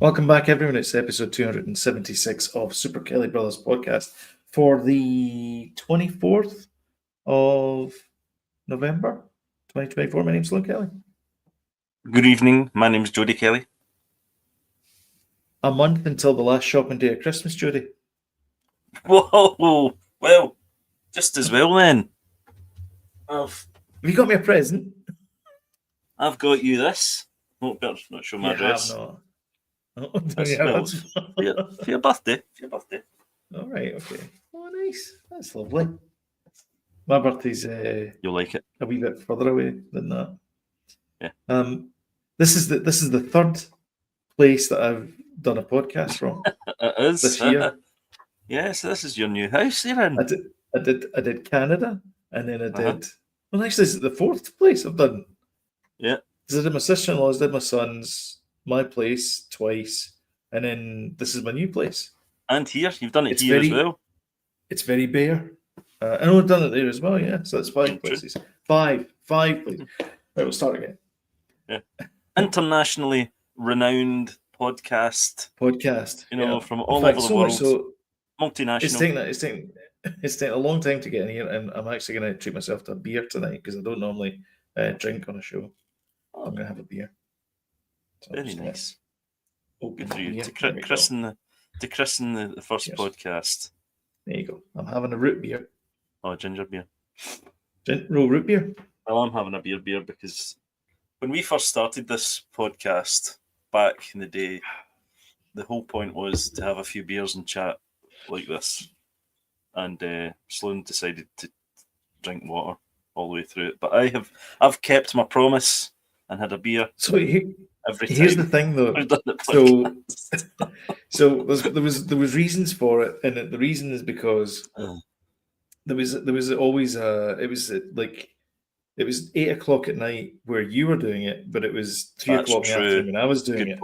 Welcome back, everyone. It's episode 276 of Super Kelly Brothers podcast for the 24th of November, 2024. My name's Luke Kelly. Good evening. My name's Jody Kelly. A month until the last shopping day of Christmas, Jody. Whoa! Well, just as well then. Have you got me a present? I've got you this. Oh, better not show my You address. have not. Oh, For your birthday. All right, okay. Oh, nice. That's lovely. My birthday's You'll like it. a wee bit further away than that. Yeah. This is the third place that I've done a podcast from. It is this year. Yes, this is your new house you're in. I did Canada, and then I did. Well, actually, this is the fourth place I've done. Yeah. Because I did my sister-in-law's, did my son's, my place twice, and then this is my new place. And here, you've done it here as well. It's very bare. I know I've done it there as well. Yeah, so it's five places. Five places. Right, we'll start again. Yeah. Internationally renowned podcast. You know, from all over the world. So multinational. It's taken a long time to get in here, and I'm actually going to treat myself to a beer tonight because I don't normally drink on a show. I'm going to have a beer. So very nice. Good for you. Yeah, to christen the first podcast. There you go. I'm having a root beer. Oh, ginger beer. Root beer? Well, I'm having a beer because when we first started this podcast back in the day, the whole point was to have a few beers and chat like this. And Sloan decided to drink water all the way through it. But I've kept my promise and had a beer. So every time. Here's the thing, though. So there was reasons for it, and the reason is because there was always it was 8 o'clock at night where you were doing it, but it was 3 o'clock in the afternoon when I was doing it.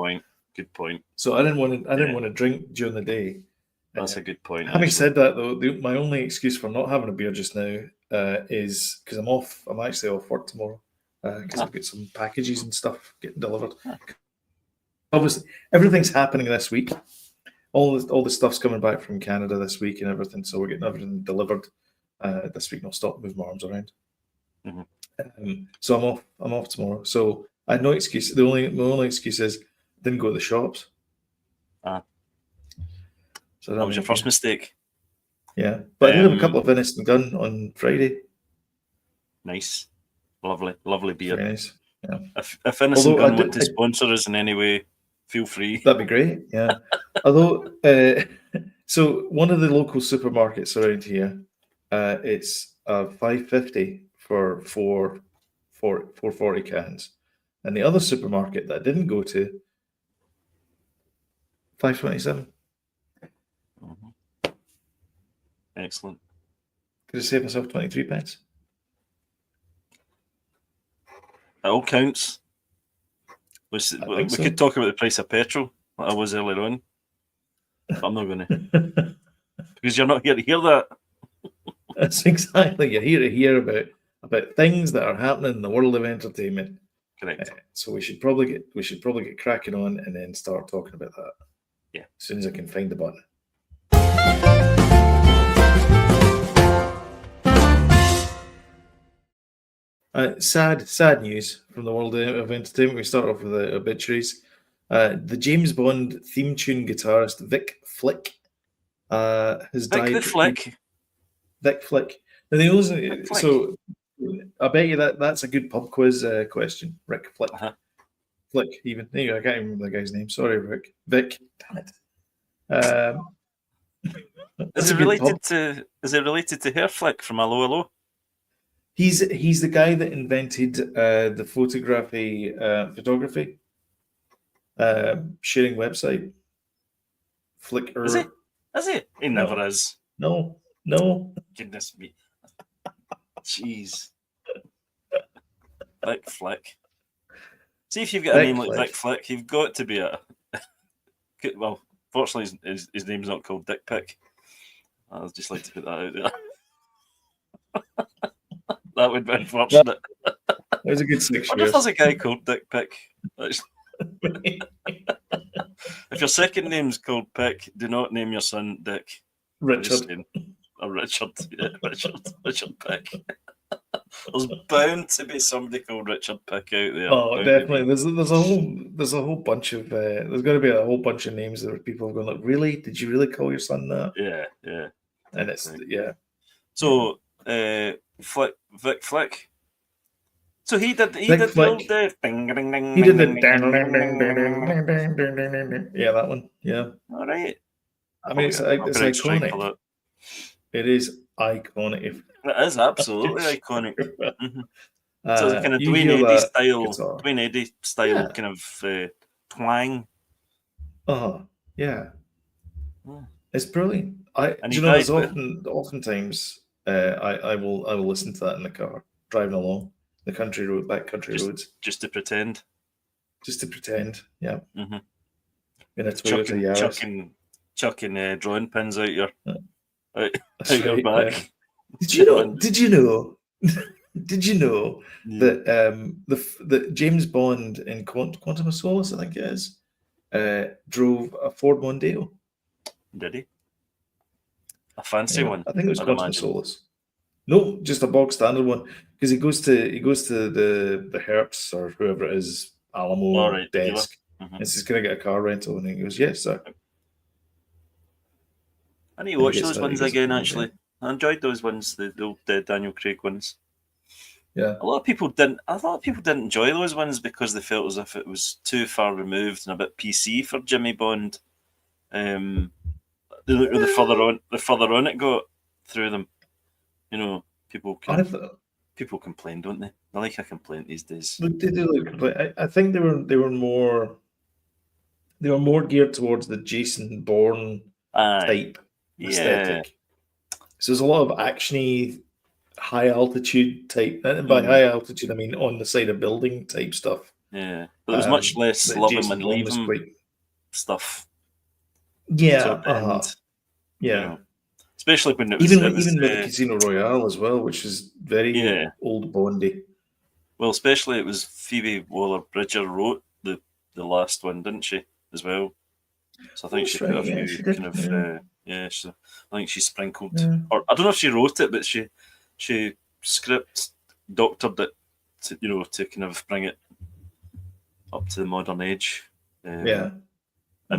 Good point. So I didn't want to drink during the day. That's a good point. Having said that, though, my only excuse for not having a beer just now is because I'm off. I'm actually off work tomorrow because I've got some packages and stuff getting delivered. Obviously, everything's happening this week. All the stuff's coming back from Canada this week and everything, so we're getting everything delivered this week. No, stop, move my arms around. Mm-hmm. So I'm off tomorrow. So I had no excuse. My only excuse is I didn't go to the shops. So that was your first mistake. Yeah, but I did have a couple of Innocent Gun on Friday. Nice, lovely beer. Very nice. Yeah. If Innocent Gun want to sponsor us in any way, feel free. That'd be great. Yeah. Although, so one of the local supermarkets around here, it's $5.50 for 440 cans, and the other supermarket that I didn't go to, $5.27. Excellent. Could I save myself 23 pence? It all counts. We could talk about the price of petrol, like I was earlier on. But I'm not going to. Because you're not here to hear that. That's exactly. You're here to hear about things that are happening in the world of entertainment. Correct. So we should probably get cracking on and then start talking about that. Yeah. As soon as I can find the button. Sad news from the world of entertainment. We start off with the obituaries. The James Bond theme tune guitarist Vic Flick has died. Vic Flick. So I bet you that's a good pub quiz question. Rick Flick. Flick, even. There you go. I can't remember the guy's name. Sorry, Rick. Vic. Damn it. Is it related to Hair Flick from Allo Allo? He's the guy that invented the photography sharing website. Flickr. Is he? He never is. No. Goodness me. Jeez. Vic Flick. See, if you've got a name like Vic Flick, you've got to be a... Well, fortunately, his name's not called Dick Pick. I'd just like to put that out there. That would be unfortunate. That was a good 6 years. I wonder if there's a guy called Dick Pick. If your second name's called Pick, do not name your son Dick. Richard. Or Richard. Yeah, Richard Pick. There's bound to be somebody called Richard Pick out there. Oh, Bound definitely. There's a whole bunch of there's got to be a whole bunch of names that people are going like, really? Did you really call your son that? Yeah. And it's So Vic Flick. So he did Vic Flick. He did the that one. Yeah. All right. I mean, it's iconic. It is iconic. It is absolutely iconic. Mm-hmm. So it's a kind of you Dwayne hear Eddy that style, guitar. Dwayne Eddy style kind of twang. Yeah. Yeah. It's brilliant. There's oftentimes I will listen to that in the car driving along the country roads just to pretend. Yeah. Mm-hmm. In a Toyota Yaris. Chucking drawing pins out your back. Did you know? Did you know that that James Bond in Quantum of Solace, I think it is, drove a Ford Mondeo? Did he? A fancy one? I think it was Quantum of Solace. No, just a bog standard one. Because he goes to the Hertz or whoever it is, Alamo desk, and says, "Can I get a car rental?" And he goes, "Yes, sir." I need to watch those ones again. Actually, I enjoyed those ones, the old Daniel Craig ones. Yeah, a lot of people didn't enjoy those ones because they felt as if it was too far removed and a bit PC for Jimmy Bond. The further on it got through them, people complain, don't they? They like a complaint these days. They do. I think they were more geared towards the Jason Bourne type aesthetic. So there's a lot of actiony, high altitude type, and by high altitude I mean on the side of building type stuff. Yeah, but there was much less love him and leave him stuff. Yeah, especially when even with the Casino Royale as well, which is very old Bondy. Well, especially it was Phoebe Waller-Bridger wrote the last one, didn't she, as well? So I think she put a few I think she sprinkled, or I don't know if she wrote it, but she script doctored it to kind of bring it up to the modern age. And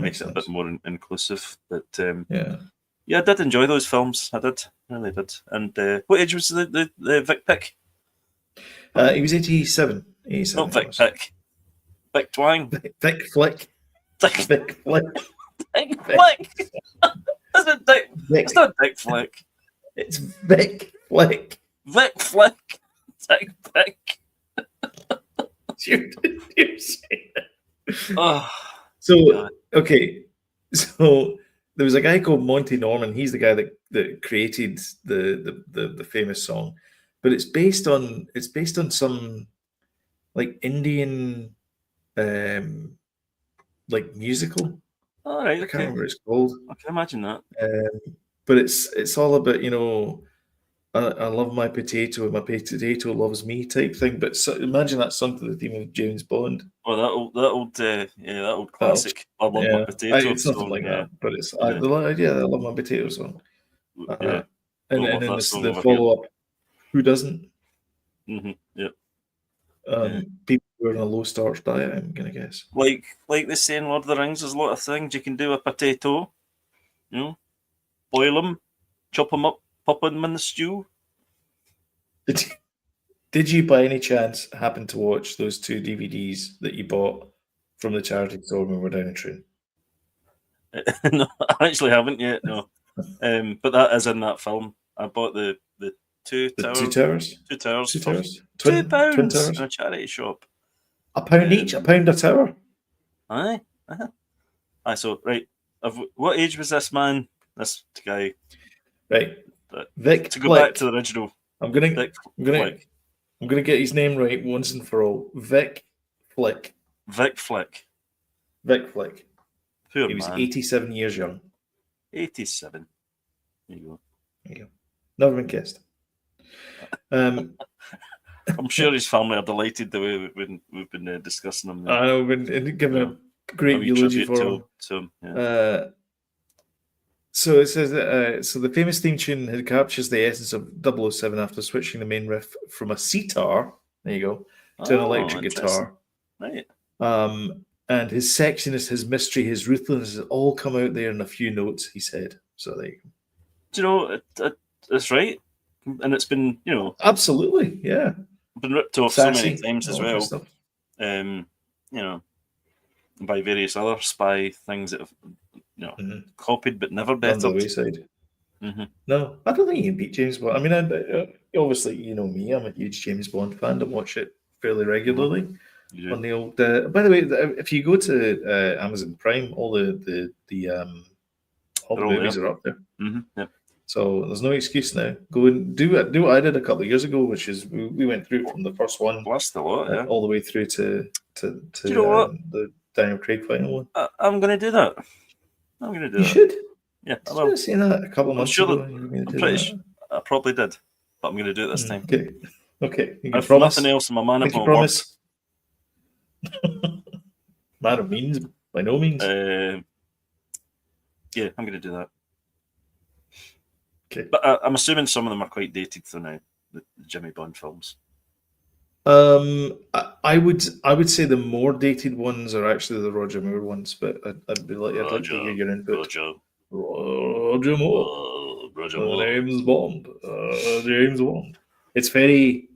makes it a bit more inclusive. But I did enjoy those films. I really did. And what age was the Vic Pick? He was 87. Not Vic Pick. Vic Twang. Vic Flick. Vic Flick. Vic Flick. Is it Dick? It's not Dick Flick. It's Vic Flick. Vic Flick. Dick Pick. You're saying it. So there was a guy called Monty Norman. He's the guy that created the famous song, but it's based on some like Indian like musical. All right, I can't remember what it's called. I can imagine that. But it's all about I love my potato and my potato loves me type thing. But imagine that sung to the theme of James Bond. Oh, that old classic. I love my potato. It's nothing like that, but it's I love my potato song. And then the follow up, who doesn't? Mm-hmm. Yeah. People who are on a low starch diet, I'm gonna guess. Like they say in Lord of the Rings, there's a lot of things you can do with potato. Boil them, chop them up, pop them in the stew. Did you by any chance happen to watch those 2 DVDs that you bought from the charity store when we were down the train? No, I actually haven't yet. No, but that is in that film. I bought the two towers. £2 £2 in a charity shop. £1 each, £1 a tower. Aye. Aye. So right, what age was this man? This guy. Right. Vic to go Flick. Back to the original. I'm gonna get his name right once and for all. Vic Flick. Vic Flick. Vic Flick. Poor he was man. 87 years young. 87. There you go. Never been kissed. I'm sure his family are delighted the way we've been discussing him. I know, we've been giving great eulogy for him. Yeah. So it says that so the famous theme tune had captures the essence of 007 after switching the main riff from a sitar, there you go, to an electric guitar. Right. And his sexiness, his mystery, his ruthlessness has all come out there in a few notes, he said. So there you go. Do you know, it's right. And it's been, absolutely, yeah, been ripped off Sassy, so many times as well. By various other spy things that have, copied but never bettered. On the wayside. No, I don't think you can beat James Bond. I mean, obviously, you know me, I'm a huge James Bond fan. I watch it fairly regularly on the old. By the way, if you go to Amazon Prime, all the movies are up there. Yep. So there's no excuse now. Go and do what I did a couple of years ago, which is we went through from the first one all the way through to you know what? The Daniel Craig final one. I'm going to do that. I'm going to do that. You should. Yeah, I was saying that a couple of months ago. I'm pretty sure I probably did, but I'm going to do it this time. Okay. You if promise? Nothing else, I'm a man of my promise. Man of means, by no means. Yeah, I'm going to do that. Okay, but I'm assuming some of them are quite dated for now. The Jimmy Bond films. I would say the more dated ones are actually the Roger Moore ones, but I'd like to hear your input. Roger Moore. The name's Bond. James Bond. It's very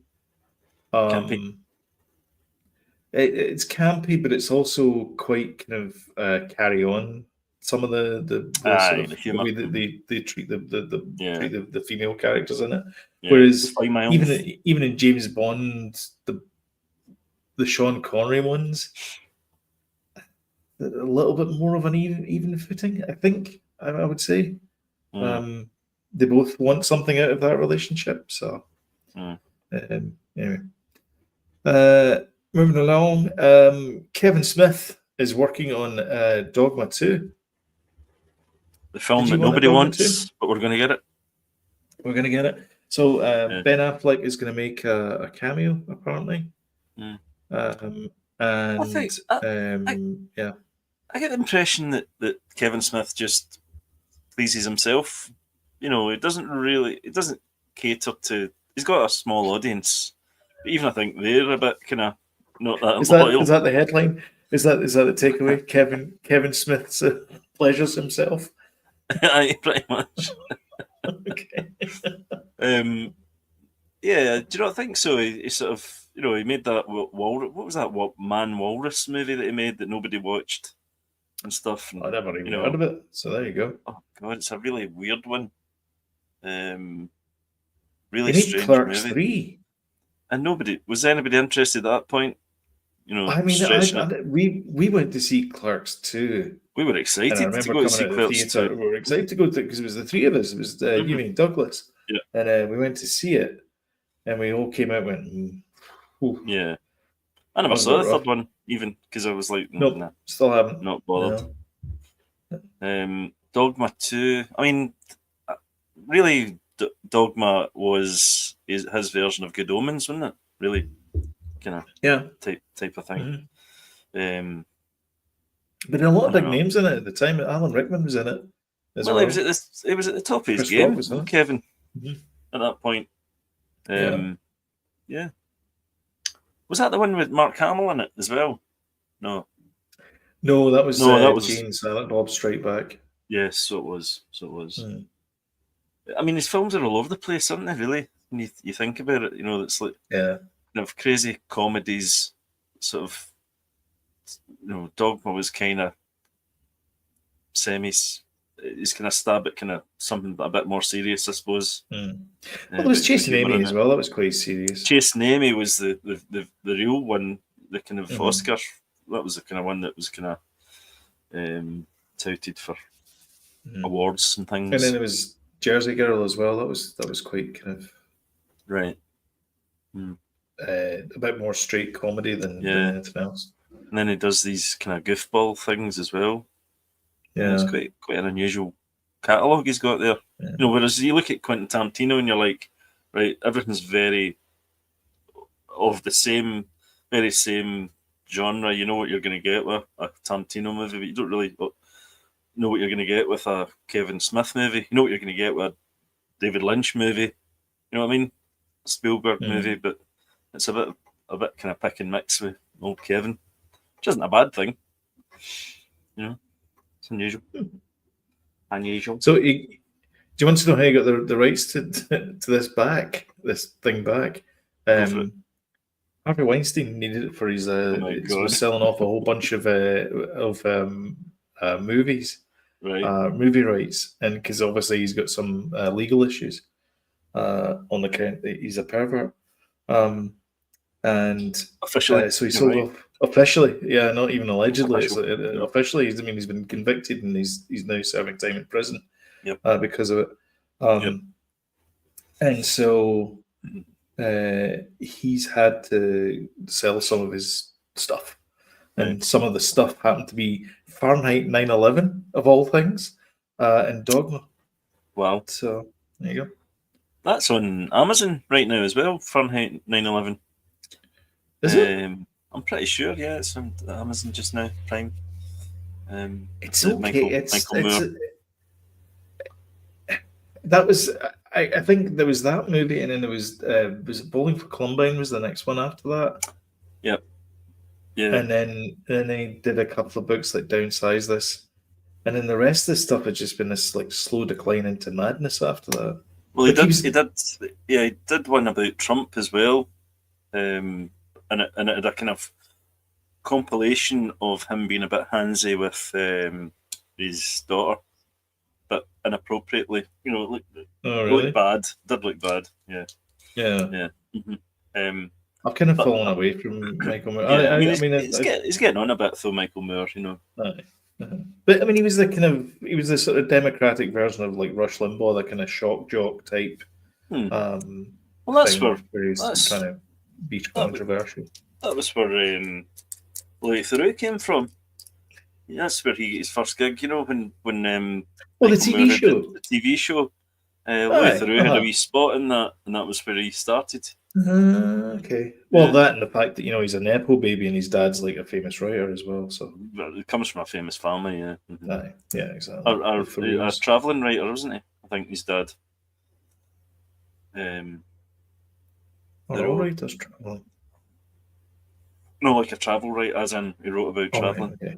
campy. It's campy, but it's also quite kind of carry on. Some of the humor. way that they treat the female characters in it. Yeah, whereas even in James Bond, the Sean Connery ones, a little bit more of an even footing, I think. I would say. They both want something out of that relationship. So anyway, moving along. Kevin Smith is working on Dogma 2. The film that nobody wants, but we're going to get it. We're going to get it. So Ben Affleck is going to make a cameo, apparently. And I think, I get the impression that Kevin Smith just pleases himself. It doesn't cater to. He's got a small audience, but even I think they're a bit kind of not that loyal. Is that the headline? Is that the takeaway? Kevin Smith pleasures himself. Aye, pretty much. Okay. Yeah, do you not think so? He sort of, he made that what was that Man Walrus movie that he made that nobody watched and stuff. And, I never even heard of it. So there you go. Oh God, it's a really weird one. Really he strange Clerks movie. 3. And was anybody interested at that point? I mean, we went to see Clerks 2. We were excited to go to see Clerks 2. We were excited to go to because it was the three of us. It was you and Douglas. Yeah. And we went to see it, and we all came out and went, yeah. I never saw the third one even because I was like, nope, nah, still haven't. Not bothered. No. Dogma 2. I mean, really, Dogma was his version of Good Omens, wasn't it? Really, kind of type of thing. But there are a lot of big names in it at the time. Alan Rickman was in it as well. He was at the top of his game, Kevin, at that point. Yeah. Was that the one with Mark Hamill in it as well? No, that was Jane Silent Bob Strike Back. Yes, so it was. I mean, his films are all over the place, aren't they? Really, when you think about it, it's like kind of crazy comedies, sort of. Dogma was kind of he's kind of stab at kind of something a bit more serious, I suppose. Well, there was Chasing Amy as well. That was quite serious. Chasing Amy was the real one, the kind of Oscar. That was the kind of one that was kind of touted for awards and things. And then there was Jersey Girl as well. That was quite kind of right. A bit more straight comedy than anything else. And then he does these kind of goofball things as well. Yeah, it's quite an unusual catalogue he's got there. Yeah. Whereas you look at Quentin Tarantino and you're like, right, everything's very of the very same genre. You know what you're going to get with a Tarantino movie, but you don't really know what you're going to get with a Kevin Smith movie. You know what you're going to get with a David Lynch movie. You know what I mean? A Spielberg movie, but it's a bit kind of pick and mix with old Kevin, which isn't a bad thing. You know, it's unusual. Unusual. So, do you want to know how you got the rights to this thing back? Harvey Weinstein needed it for his. He was selling off a whole bunch of movies, right? Movie rights, and because obviously he's got some legal issues on the count that he's a pervert. And officially, so he sold off officially, not even allegedly. Officially, he's been convicted and he's now serving time in prison because of it. And so he's had to sell some of his stuff, and some of the stuff happened to be Fahrenheit 9/11 of all things, and Dogma. Wow! So there you go. That's on Amazon right now as well. Fahrenheit 9/11. Is it? I'm pretty sure. Yeah, it's on Amazon just now. Prime. It's okay. Michael Moore. That was. I think there was that movie, and then there was it Bowling for Columbine was the next one after that. Yep. Yeah. And then they did a couple of books like Downsize This, and then the rest of the stuff had just been this like slow decline into madness after that. Well, he did one about Trump as well, and it had a kind of compilation of him being a bit handsy with his daughter, but inappropriately. You know, looked bad. Did look bad. Yeah. Mm-hmm. I've kind of fallen away from Michael Moore. Yeah, he's getting on a bit though, Michael Moore. You know. But I mean, he was the sort of democratic version of like Rush Limbaugh, the kind of shock jock type. Well, that's where he's trying to be controversial. That was where Louis Theroux came from. Yeah, that's where he got his first gig. You know, when the TV show. The TV show. Louis Theroux had a wee spot in that, and that was where he started. Okay. Well, that and the fact that he's a nepo baby and his dad's like a famous writer as well. So it comes from a famous family, yeah. Mm-hmm. Yeah, exactly. A travelling writer, wasn't he? I think his dad. Are all writers travelling? No, like a travel writer, as in he wrote about travelling. Right, okay.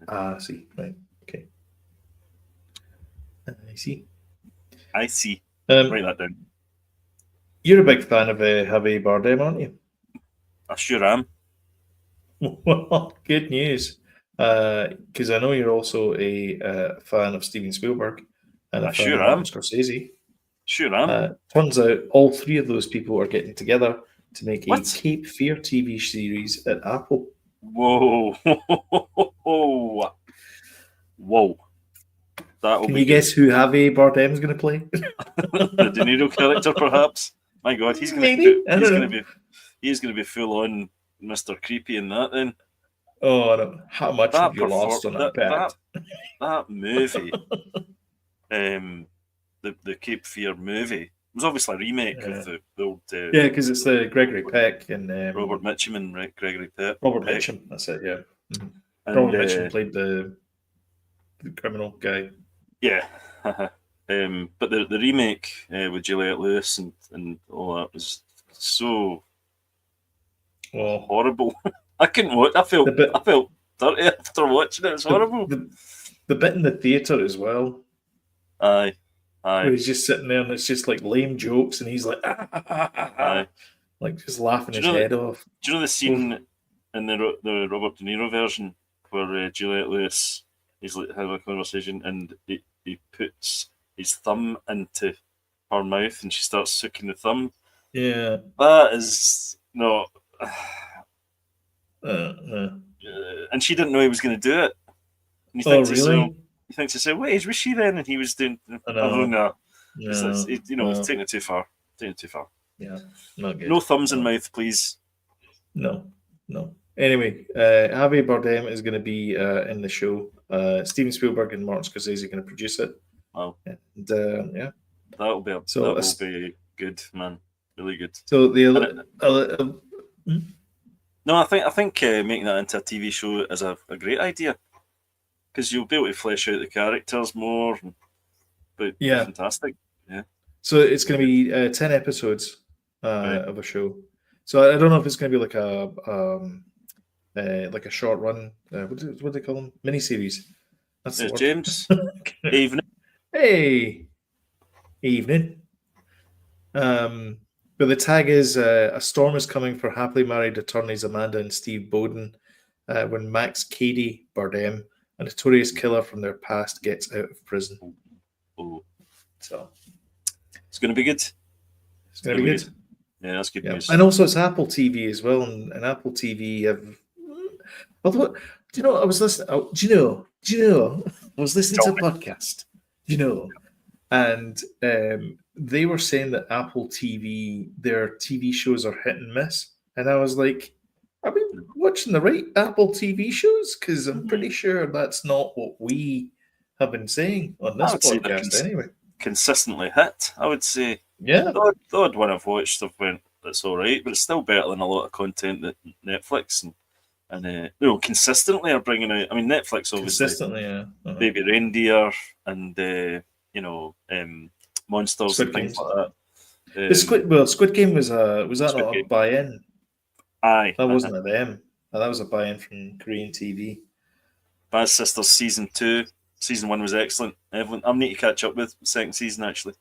I see. Right. Okay. I see. Write that down. You're a big fan of Javier Bardem, aren't you? I sure am. Well, good news. Because I know you're also a fan of Steven Spielberg and I sure am. Scorsese. Sure am. Turns out all three of those people are getting together to make a Cape Fear TV series at Apple. Whoa. Whoa. Can you guess who Javier Bardem is going to play? The De Niro character, perhaps. My God, he's going to be full on Mr. Creepy in that. Then. Oh, no. How much have you lost on that bet? That movie, the Cape Fear movie, was obviously a remake of the old. Because it's the Gregory Peck and Robert Mitchum and Gregory Peck. Robert Mitchum, that's it. Yeah. Mm-hmm. And, Robert Mitchum played the criminal guy. Yeah. But the remake with Juliette Lewis and all that was so horrible. I couldn't watch. I felt dirty after watching it. It was horrible. The bit in the theatre as well. Aye. Where he's just sitting there and it's just like lame jokes and he's like, Aye. Like just laughing his head off. Do you know the scene in the Robert De Niro version where Juliette Lewis is like having a conversation and he puts his thumb into her mouth and she starts sucking the thumb? Yeah. That is not. And she didn't know he was going to do it. And really? He thinks to say, "Wait, was she then?" And he was doing. Oh no! He's taking it too far. Yeah, not good. No thumbs in mouth, please. No. Anyway, Javier Bardem is going to be in the show. Steven Spielberg and Martin Scorsese are going to produce it. Wow. And that'll be good, man. Really good. So No, I think making that into a TV show is a great idea because you'll be able to flesh out the characters more. But be Yeah. fantastic. Yeah. So it's going to be 10 episodes Right. of a show. So I don't know if it's going to be like a short run. What do they call them? Miniseries. That's the There's word. James. Evening. Hey, evening. But the tag is a storm is coming for happily married attorneys Amanda and Steve Bowden when Max Cady Bardem, a notorious killer from their past, gets out of prison. Oh, So it's going to be good. it's going to be good. Yeah, that's good news. And also it's Apple TV as well, and Apple TV have. Although, do you know? I was listening. Oh, do you know? I was listening to a podcast. Do you know? And they were saying that Apple TV, their TV shows are hit and miss. And I was like, are we watching the right Apple TV shows? Because I'm pretty sure that's not what we have been saying on this podcast anyway. Consistently hit, I would say. Yeah. The odd one I've watched, I've went, that's all right, but it's still better than a lot of content that Netflix and consistently are bringing out. I mean, Netflix obviously. Consistently, yeah. Baby Reindeer and Monsters Squid and things Games. like that. The Squid Game was that not Game. a buy-in? Aye. That wasn't a them. That was a buy-in from Korean TV. Bad Sisters Season 2. Season 1 was excellent. Evelyn, I need to catch up with the second season, actually.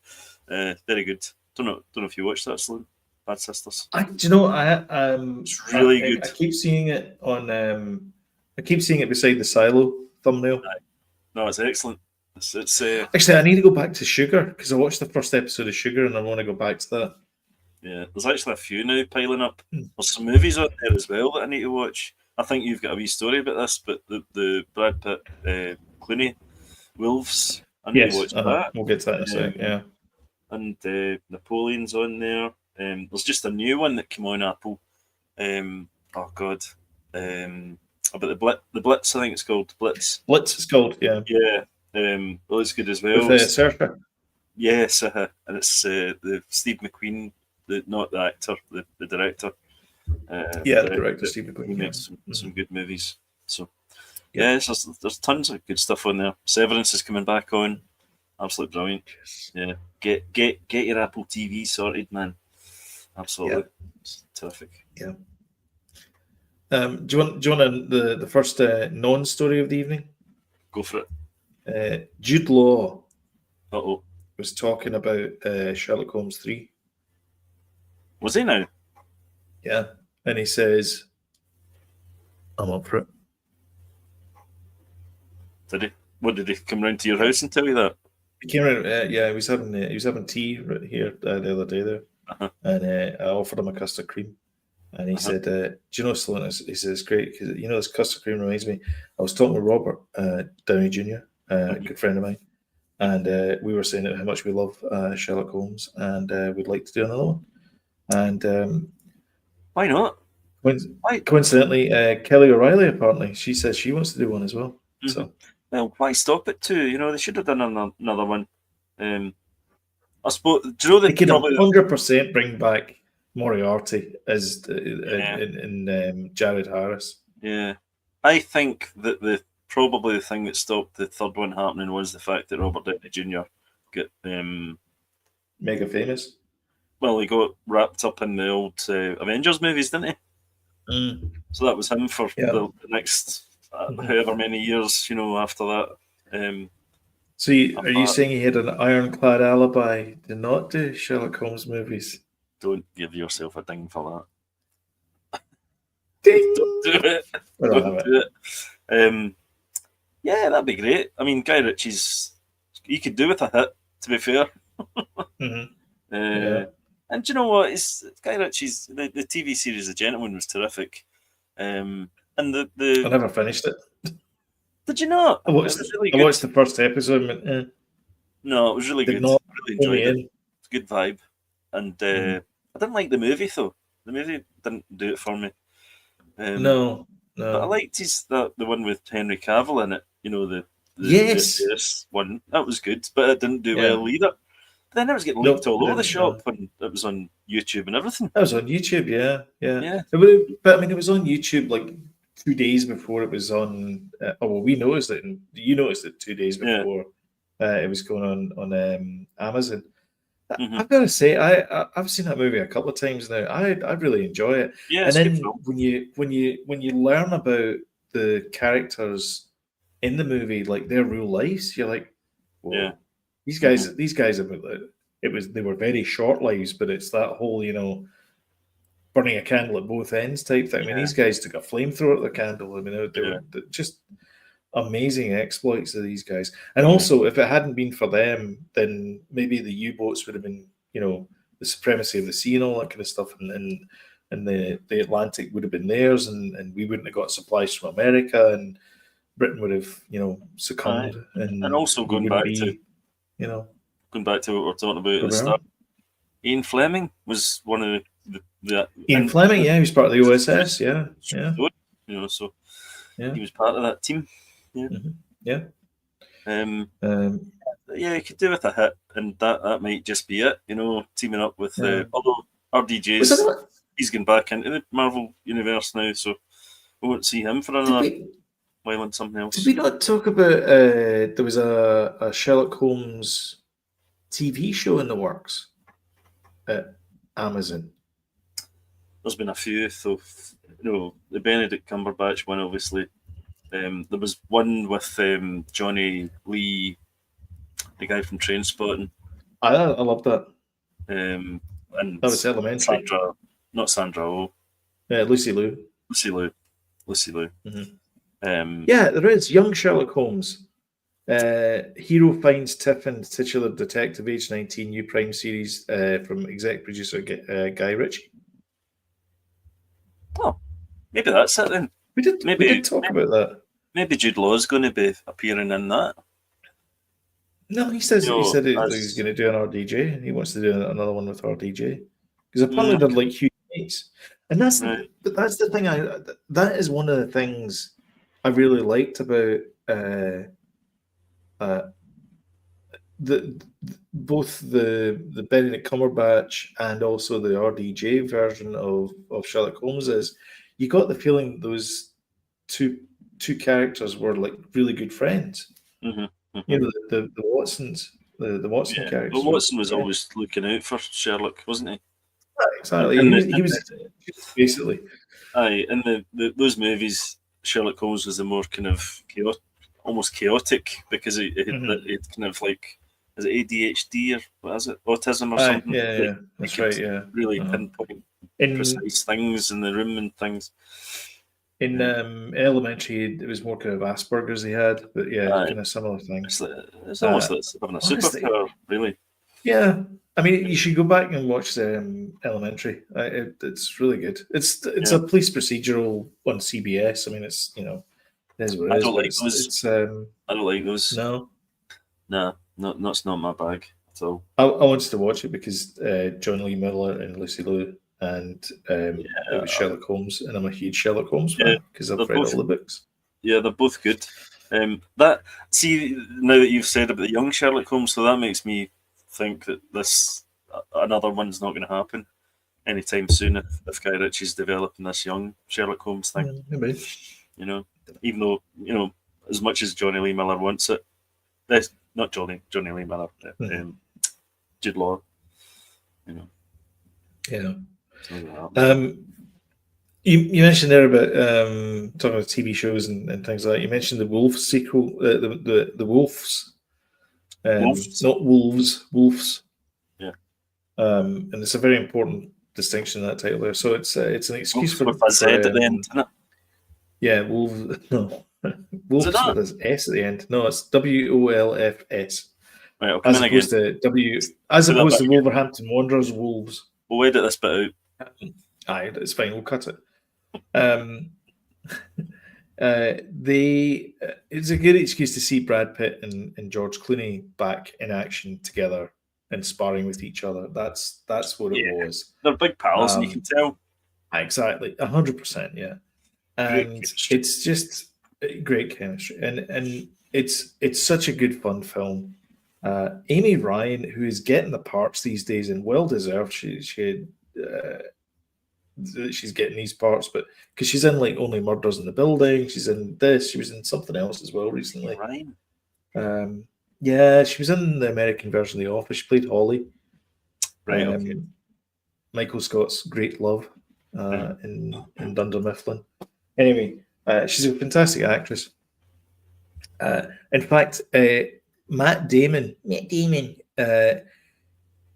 Very good. Don't know if you watched that, Sloan. Bad Sisters. It's really good. I keep seeing it on. I keep seeing it beside the Silo thumbnail. Aye. No, it's excellent. It's Actually, I need to go back to Sugar because I watched the first episode of Sugar and I want to go back to that. Yeah, there's actually a few now piling up. There's some movies out there as well that I need to watch. I think you've got a wee story about this, but the Brad Pitt, Clooney, Wolves. I need to watch that. We'll get to that in a sec. Yeah. And Napoleon's on there. There's just a new one that came on Apple. About the Blitz. I think it's called Blitz. Blitz is called. Yeah. Yeah. Well, it's good as well. With Saoirse. Yes, and it's the Steve McQueen, not the actor, the director. The director Steve McQueen. He makes some good movies. So there's tons of good stuff on there. Severance is coming back on. Absolutely brilliant. Yeah, get your Apple TV sorted, man. Absolutely, it's terrific. Yeah. Do you want the first non-story of the evening? Go for it. Jude Law. Uh-oh. Was talking about Sherlock Holmes 3. Was he now? Yeah, and he says, "I'm up for it." Did he? What, did he come round to your house and tell you that? He came around. Yeah, he was having tea right here the other day there, and I offered him a custard cream, and he said, "Do you know, Sloan?" He says, "It's great because this custard cream reminds me." I was talking with Robert Downey Jr., a good friend of mine, and we were saying how much we love Sherlock Holmes, and we'd like to do another one. And why not? Coincidentally, Kelly O'Reilly, apparently, she says she wants to do one as well. Mm-hmm. So, well, why stop at 2? They should have done another one. I suppose. Do you know they could 100% bring back Moriarty as in Jared Harris. Yeah, I think that probably the thing that stopped the third one happening was the fact that Robert Downey Jr. got mega famous. Well, he got wrapped up in the old Avengers movies, didn't he? Mm. So that was him for the next however many years, after that. So are you saying he had an ironclad alibi to not do Sherlock Holmes movies? Don't give yourself a ding for that. Ding! Don't do it. Don't do it. Yeah, that'd be great. I mean, Guy Ritchie's... He could do with a hit, to be fair. Yeah. And do you know what? Guy Ritchie's the TV series The Gentleman was terrific. And the I never finished it. Did you not? I watched the first episode. And went, No, it was really good. I really enjoyed it. It's a good vibe. And I didn't like the movie though. The movie didn't do it for me. No. But I liked the one with Henry Cavill in it. The yes one that was good, but it didn't do well either. then it was getting Nope, leaked all over the didn't, shop when it was on YouTube and everything. That was on YouTube, yeah. Yeah. But I mean, it was on YouTube like 2 days before it was on. We noticed it, and you noticed it 2 days Yeah. before it was going on Amazon. Mhm. I've got to say, I've seen that movie a couple of times now. I really enjoy it. Yeah, And it's a good then film. when you learn about the characters in the movie, like their real lives, you're like, whoa, Yeah. these guys have they were very short lives, but it's that whole, burning a candle at both ends type thing. I mean, Yeah. these guys took a flamethrower at their candle. I mean, they Yeah. were just amazing exploits of these guys. And Yeah. also, if it hadn't been for them, then maybe the U-boats would have been, the supremacy of the sea and all that kind of stuff, and the Atlantic would have been theirs, and we wouldn't have got supplies from America, and Britain would have, succumbed, And also we wouldn't be, going back to what we were talking about at where the we are. start, Ian Fleming was one of the Ian Fleming, yeah, he was part of the OSS, yeah. So Yeah. he was part of that team. Yeah. Mhm. Yeah. Yeah, he could do with a hit, and that might just be it. Teaming up with although RDJ's, he's going back into the Marvel universe now, so we won't see him for another while on something else. Did we not talk about there was a Sherlock Holmes TV show in the works at Amazon? There's been a few, so the Benedict Cumberbatch one, obviously. There was one with Johnny Lee, the guy from Trainspotting. I love that. And that was Elementary. Sandra Oh. Lucy Liu. Lucy Liu. Mm-hmm. There is young Sherlock Holmes. Hero finds Tiffin, titular detective, age 19, new Prime series from exec producer Guy Ritchie. Oh, maybe that's it then. We did talk about that. Maybe Jude Law's going to be appearing in that. No, he said he's going to do an RDJ, and he wants to do another one with RDJ because apparently they're like huge mates, and that's the thing. That is one of the things I really liked about both the Benedict Cumberbatch and also the RDJ version of Sherlock Holmes is you got the feeling those two characters were like really good friends. Mm-hmm. The Watsons, the Watson character. Well, Watson was always looking out for Sherlock, wasn't he? Exactly. He was basically. Aye, in those movies, Sherlock Holmes was the more kind of almost chaotic because it kind of like, is it ADHD or what is it, autism or something? Yeah, that's right. Yeah, really pinpoint precise things in the room and things. In Elementary, it was more kind of Asperger's he had, but kind of similar things. It's almost like having a superpower, really. Yeah, I mean, you should go back and watch Elementary. It's really good. It's a police procedural on CBS. I mean, it's it is what it is. I don't like those. No, that's not my bag at all. I wanted to watch it because John Lee Miller and Lucy Liu. And it was Sherlock Holmes, and I'm a huge Sherlock Holmes fan because I've read all the books. Yeah, they're both good. Now that you've said about the young Sherlock Holmes, so that makes me think that another one's not going to happen anytime soon if Guy Ritchie's developing this young Sherlock Holmes thing. Maybe. Even though as much as Johnny Lee Miller wants it, that's not Johnny Lee Miller, Jude Law. Yeah. You mentioned there about talking about TV shows and things like that. You mentioned the Wolves sequel, the Wolves, not Wolves, Wolves. Yeah, and it's a very important distinction in that title there. So it's an excuse for with a Z at the end, isn't it? Yeah, Wolves. No, Wolves with an S at the end. No, it's WOLFS. Right, I'll as opposed to Wolverhampton Wanderers Wolves. We'll edit this bit out. Aye, it's fine. We'll cut it. It's a good excuse to see Brad Pitt and George Clooney back in action together and sparring with each other. That's what it was. They're big pals, and you can tell. Exactly, 100%. Yeah, and it's just great chemistry, and it's such a good fun film. Amy Ryan, who is getting the parts these days and well deserved. She's getting these parts, but because she's in like Only Murders in the Building, she's in this. She was in something else as well recently. Ryan. Yeah, she was in the American version of The Office. She played Holly. Right. Okay. Michael Scott's great love in Dunder Mifflin. Anyway, she's a fantastic actress. In fact, Matt Damon,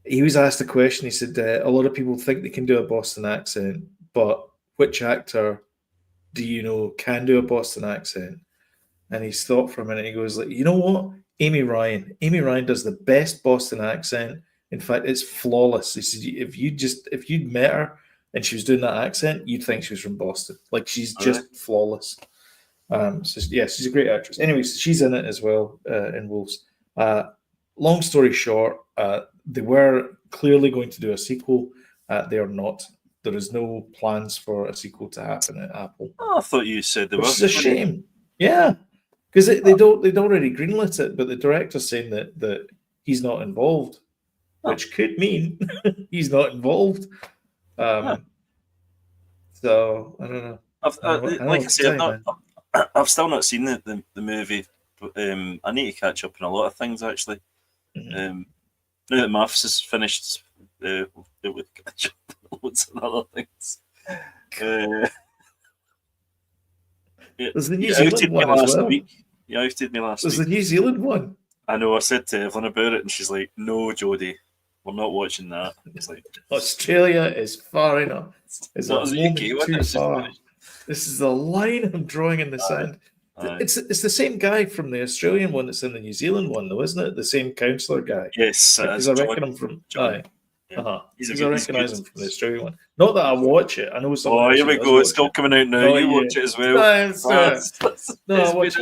he was asked a question. He said, a lot of people think they can do a Boston accent, but which actor do you know can do a Boston accent? And he's thought for a minute. He goes, like, you know what? Amy Ryan. Amy Ryan does the best Boston accent. In fact, it's flawless. He said, if you'd met her and she was doing that accent, you'd think she was from Boston. Like, she's just flawless. So yeah, she's a great actress. Anyway, so she's in it as well in Wolves. Long story short, they were clearly going to do a sequel. They are not. There is no plans for a sequel to happen at Apple. Oh, I thought you said there was. Which is a shame. Yeah, because they'd already greenlit it, but the director's saying that he's not involved, which could mean he's not involved. So I don't know. I've still not seen the movie, but I need to catch up on a lot of things actually. Now that Maths is finished, we'll catch up on loads of other things. There's the New Zealand one as well. You outed me last week. There's the New Zealand one. I know. I said to Evelyn about it, and she's like, "No, Jodie, we're not watching that." It's like Australia is far enough. It's not too far. This is the line I'm drawing in the sand. It's the same guy from the Australian one that's in the New Zealand one, though, isn't it? The same counsellor guy. Yes, because I reckon him from. John. I recognise him from the Australian one. Not that I watch it. I know some. Oh, here we go. It's still coming out now. You watch it as well. I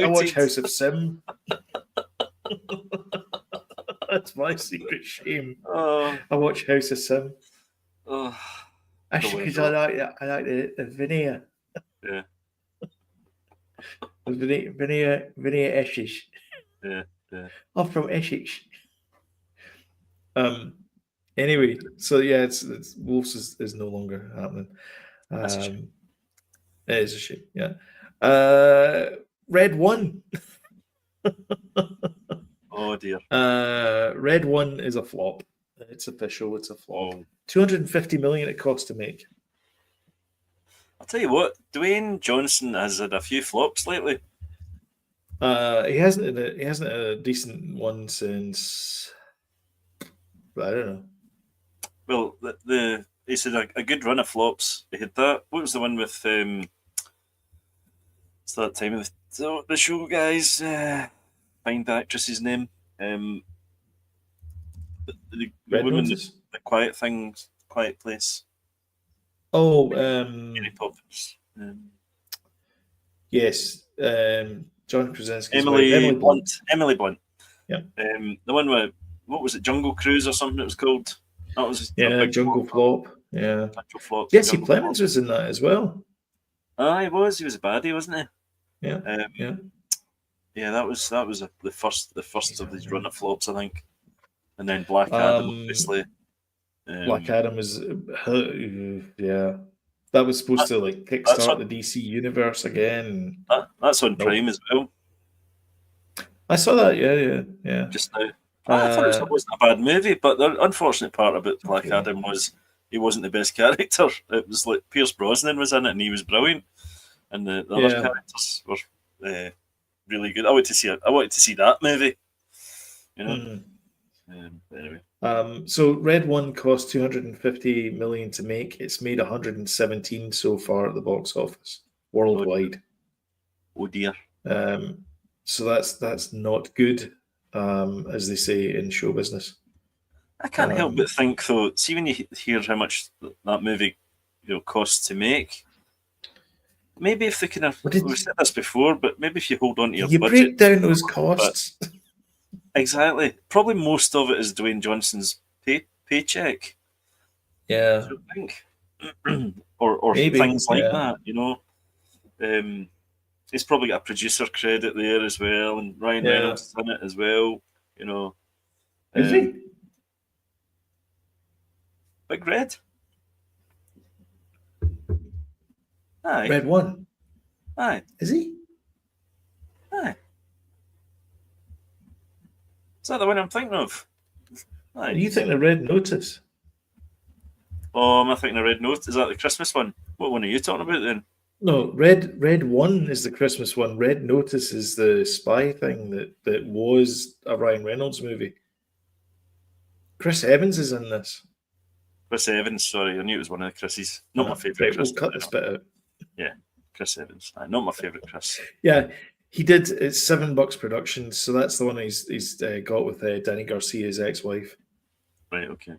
watch House of Sim. That's my secret shame. I watch House of Sim. Actually, because I like the veneer. Yeah. Veneer Essex. Yeah. I'm from Essex. Anyway, so yeah, it's Wolves is no longer happening. It is a shame. Yeah. Red One. Oh dear. Red One is a flop. It's official. It's a flop. 250 million it cost to make. I'll tell you what, Dwayne Johnson has had a few flops lately. He hasn't had a decent one since. I don't know. Well, he said a good run of flops. He had that. What was the one with? It's that time of the show, guys. Find the actress's name. The woman, the Quiet Things, Quiet Place. Oh, Mary Poppins. Yes, John Krasinski. Emily Blunt. Emily Blunt. Yeah. The one where, what was it, Jungle Cruise or something it was called? That was Jungle Flop. Yeah. Flop. Jesse Plemons was in that as well. He was. He was a baddie, wasn't he? Yeah. Yeah, that was the first of these run of flops, I think. And then Black Adam, obviously. Black Adam was, yeah. That was supposed to like kickstart the DC universe again. That's on Prime as well. I saw that. Yeah. Just now. I thought it wasn't a bad movie, but the unfortunate part about Black Adam was he wasn't the best character. It was like Pierce Brosnan was in it, and he was brilliant, and the other characters were really good. I wanted to see that movie. You know. Anyway. So Red One cost 250 million to make. It's made 117 so far at the box office worldwide. Oh dear. So that's not good, as they say in show business. I can't help but think, though. See, when you hear how much that movie, costs to make, maybe if they kind of we've said this before, but maybe if you hold on to your budget, break down those costs. Exactly. Probably most of it is Dwayne Johnson's paycheck. Yeah. I think. or maybe, things like that, He's probably got a producer credit there as well, and Ryan Reynolds is in it as well, Is he? Big Red. Aye. Red 1. Aye. Is he? Aye. Is that the one I'm thinking of? Aye. You think the Red Notice? Oh, am I thinking of Red Note? Is that the Christmas one? What one are you talking about then? No, Red 1 is the Christmas one. Red Notice is the spy thing that was a Ryan Reynolds movie. Chris Evans is in this. Chris Evans, sorry, I knew it was one of the Chris's. Not my favourite Right, Chris. we'll cut this bit out. Yeah, Chris Evans. Aye, not my favourite Chris. Yeah, he did. It's $7 Productions, so that's the one he's got with Danny Garcia's ex-wife. Right, okay.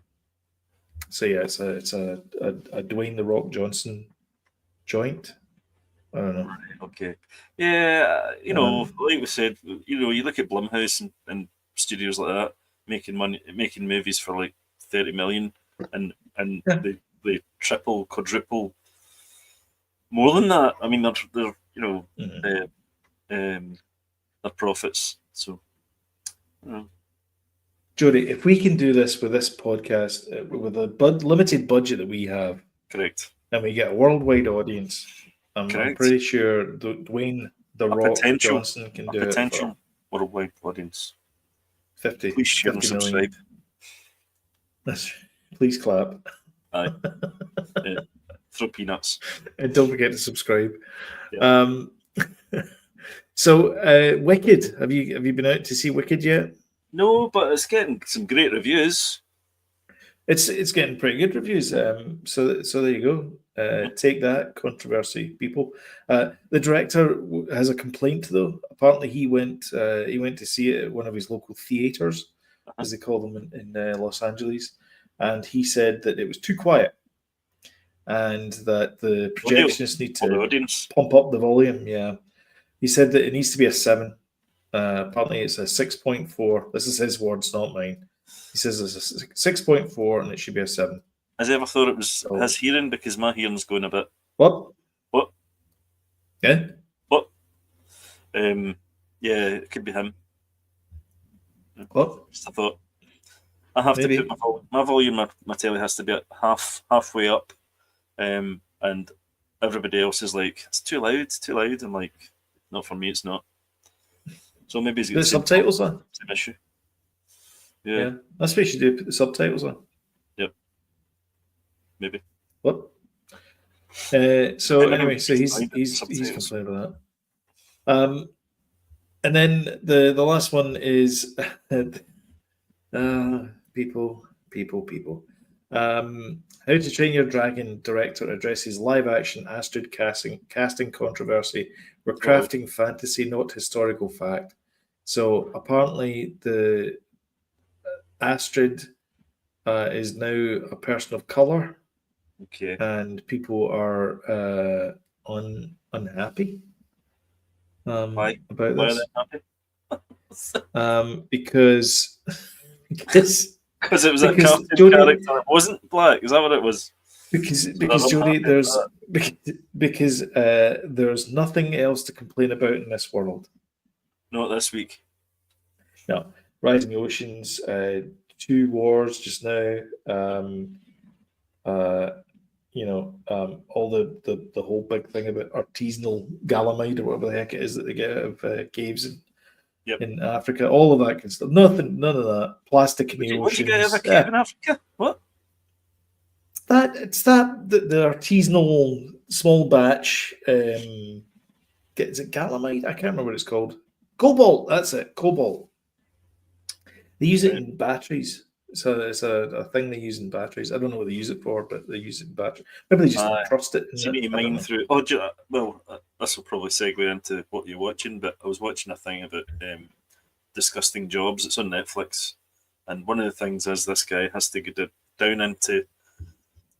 So yeah, it's a Dwayne the Rock Johnson joint. I don't know. Right, okay. Yeah, like we said, you look at Blumhouse and studios like that making movies for like 30 million, and Yeah. they triple, quadruple, more than that. I mean, they're their profits. So, Jody, if we can do this with this podcast with a limited budget that we have, correct, and we get a worldwide audience, I'm pretty sure Dwayne the Rock Johnson can do potential it for worldwide audience. 50. Please share and subscribe. Please clap. Aye. Throw peanuts. And don't forget to subscribe. Yeah. So, Wicked. Have you been out to see Wicked yet? No, but it's getting some great reviews. It's getting pretty good reviews. So there you go. Take that, controversy, people. The director has a complaint though. Apparently, he went to see it at one of his local theaters, as they call them in Los Angeles, and he said that it was too quiet, and that the projectionists need to pump up the volume. Yeah, he said that it needs to be a 7. Apparently, it's a 6.4. This is his words, not mine. He says it's a 6.4 and it should be a 7. Has he ever thought it was his hearing? Because my hearing's going a bit. What? Yeah. What? Yeah, it could be him. What? Just a thought. I have to put my volume. My telly has to be at halfway up, and everybody else is like, "It's too loud." I'm like, "Not for me, it's not." So maybe he's got the subtitles on. Same issue. Yeah, that's what you should do. Put the subtitles on. Yep. Maybe. What? So anyway, so he's complaining about that. And then the last one is people. How to Train Your Dragon director addresses live action Astrid casting controversy. We're crafting fantasy, not historical fact. So apparently the Astrid is now a person of color. Okay. And people are unhappy Why? about Why this. are they unhappy? Because it was a cartoon character. It wasn't black. Is that what it was? Because Jody, there's nothing else to complain about in this world. Not this week. No, rising oceans, 2 wars just now. All the whole big thing about artisanal galamide or whatever the heck it is that they get out of caves in Africa, all of that kind of stuff. None of that. Plastic in the oceans. What did you get out of a cave in Africa? What? The artisanal small batch. Is it galamide? I can't remember what it's called. Cobalt. That's it. Cobalt. They use it in batteries. So it's a thing they use in batteries. I don't know what they use it for, but they use it in batteries. Maybe they just trust it. So you mine through. Oh, well, this will probably segue into what you're watching. But I was watching a thing about disgusting jobs. It's on Netflix, and one of the things is this guy has to get down into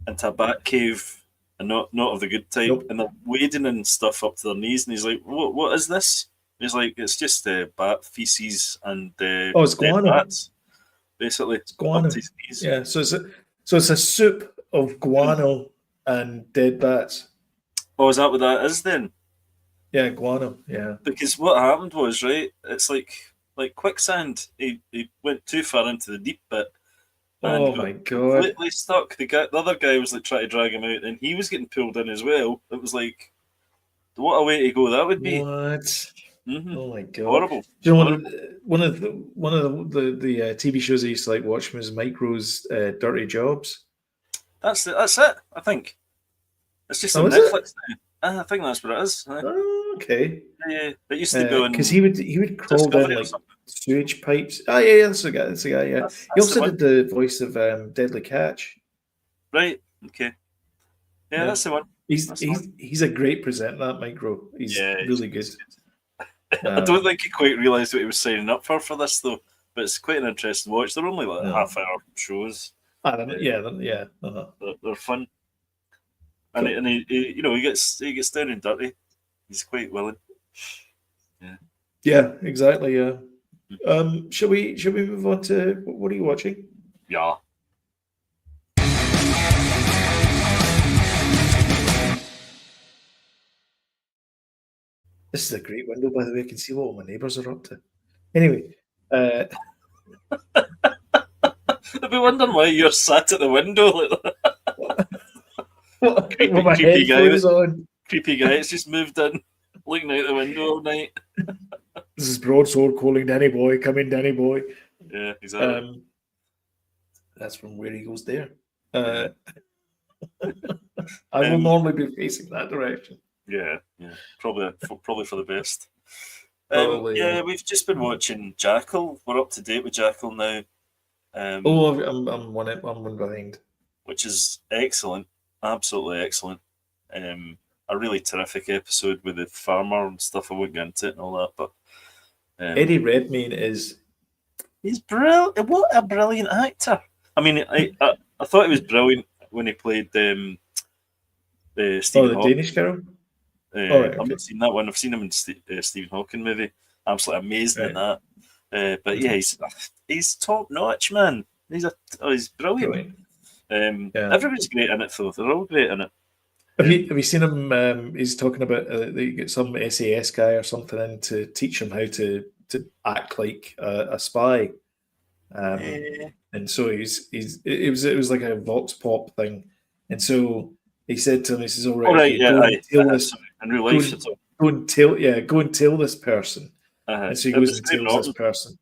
a bat cave, and not of the good type, and they're wading and stuff up to their knees, and he's like, "What is this?" And he's like, "It's just bat feces and it's guano. Bats." Basically, it's guano. Yeah, so it's a soup of guano and dead bats. Oh, is that what that is then? Yeah, guano. Yeah. Because what happened was, right, it's like like quicksand. He went too far into the deep bit and Oh got my god! completely stuck. The other guy was like trying to drag him out, and he was getting pulled in as well. It was like, what a way to go that would be. What? Hmm. Oh my god! Horrible, Do you know horrible. one of the TV shows I used to like watch was Micro's Dirty Jobs. That's it. I think it's just Oh, on is it? Netflix now. I think that's what it is. Oh, okay. Yeah, it used to be Because on he would crawl down Discovery or like something. sewage pipes. Oh yeah, that's the guy. That's the guy. Yeah. He That's the also one, did the voice of Deadly Catch. right? Okay, yeah, Yeah. that's the one. He's That's the one. he's he's a great presenter, that Micro. He's Yeah, really good. he's good. I don't Um, think he quite realised what he was signing up for this though. But it's quite an interesting watch. They're only like no. half-hour shows. I don't know. Uh, Yeah. Uh-huh. they're fun, and Cool. he gets down and dirty. He's quite willing. Yeah. Yeah, exactly. Yeah. Shall we move on to what are you watching? Yeah. This is a great window, by the way. I can see what all my neighbours are up to. Anyway, uh, I've been wondering why you're sat at the window like that. with Creepy, my creepy guy. headphones on. Creepy guy. It's just moved in, looking out the window all night. This is broadsword calling Danny boy. Come in, Danny boy. Yeah, exactly. That's from where he goes there. Yeah. I will Um, normally be facing that direction. Yeah. Probably for the best. Probably. Yeah, we've just been watching Jackal. We're up to date with Jackal now, Oh, I'm one behind. which is excellent, absolutely excellent. A really terrific episode with the farmer and stuff. I won't get into it and all that, but Eddie Redmayne is. he's brilliant. What a brilliant actor! I mean, I thought he was brilliant when he played Stephen The Hawking. Danish girl. Right, I've okay. not seen that one. I've seen him in Stephen Hawking movie. Absolutely amazing in that. But yeah, he's top notch, man. He's brilliant. Brilliant. Yeah. Everybody's great in it, though. They're all great in it. Have you seen him? He's talking about they get some SAS guy or something in to teach him how to act like a spy. And so it was like a vox pop thing, and so he said to him, he says, "All right, okay, yeah, go and tell this, sorry, in real life, go and tell this person." And so he it goes was and Graham tells this Norton. person.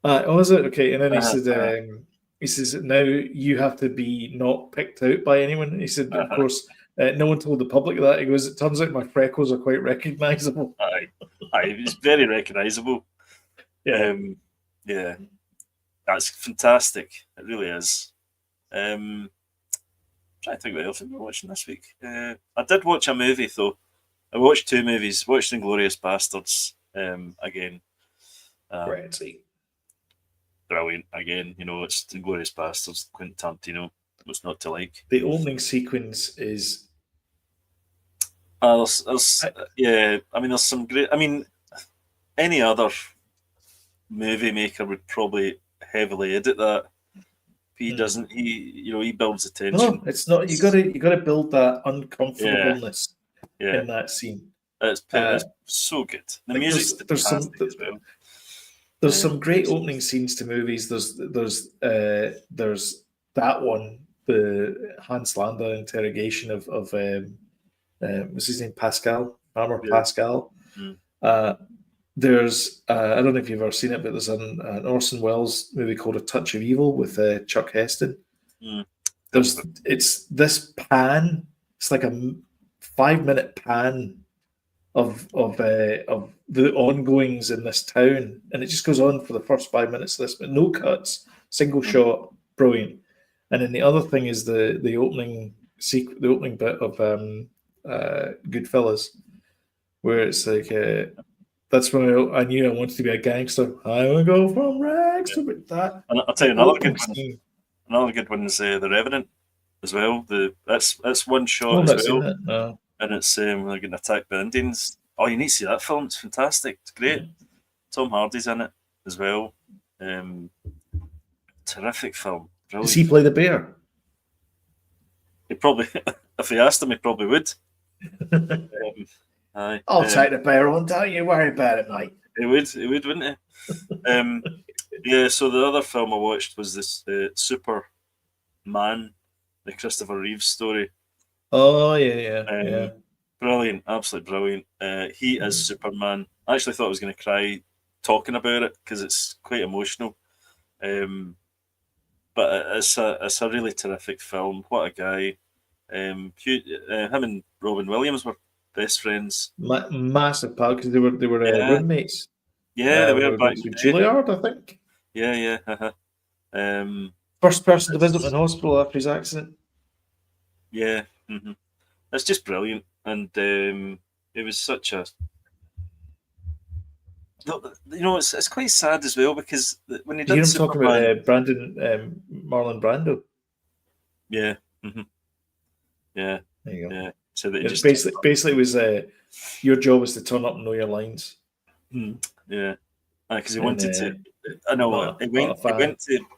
Oh, is it okay? And then Uh-huh. he says, now you have to be not picked out by anyone. And he said, of Uh-huh. course, no one told the public that. He goes, it turns out my freckles are quite recognisable. It's very recognisable. Yeah. Yeah, that's fantastic. It really is. Trying to think what else I've been watching this week. I did watch a movie though. I watched two movies. Watched *Inglourious Bastards* again. Right. See. Brilliant again. It's *Inglourious Bastards*. Quentin Tarantino. What's not to like? The opening sequence is. Yeah. I mean, there's some great. I mean, any other movie maker would probably heavily edit that. He doesn't. He builds the tension. No, it's not. You got to build that uncomfortableness in that scene. It's so good. The like music's fantastic as well. There's some great opening scenes to movies. There's that one, the Hans Landa interrogation of what's his name, Pascal, Farmer Pascal. There's I don't know if you've ever seen it, but there's an Orson Welles movie called A Touch of Evil with Chuck Heston. It's this pan. It's like a 5-minute pan of the ongoings in this town, and it just goes on for the first 5 minutes of this, but no cuts, single shot, brilliant. And then the other thing is the opening bit of Goodfellas, where it's like that's when I knew I wanted to be a gangster. I will go from rags to that. And I'll tell you another good one. Another good one is The Revenant as well. That's one shot as well. No. And it's they're getting attacked by Indians. Oh, you need to see that film. It's fantastic. It's great. Tom Hardy's in it as well. Terrific film. Brilliant. Does he play the bear? He probably, if he asked him, he probably would. I'll take the bear on. Don't you worry about it, mate. It would, wouldn't it? Yeah. So the other film I watched was this Superman, the Christopher Reeves story. Oh yeah. Brilliant, absolutely brilliant. He is Superman. I actually thought I was going to cry talking about it because it's quite emotional. But it's a really terrific film. What a guy! Him and Robin Williams were best friends. Massive pal because they were Yeah, roommates yeah, they when they were were back going in through the day. Juilliard, I think. Yeah, yeah. Um, First person to visit him it's, in hospital after his accident. yeah, it's just brilliant, and it was such a. It's quite sad as well because when he You hear did him talking about Superman, Marlon Brando. yeah, yeah, There you go. yeah. So that he It just, basically was your job is to turn up and know your lines. yeah, because he And wanted to. I know not a fan.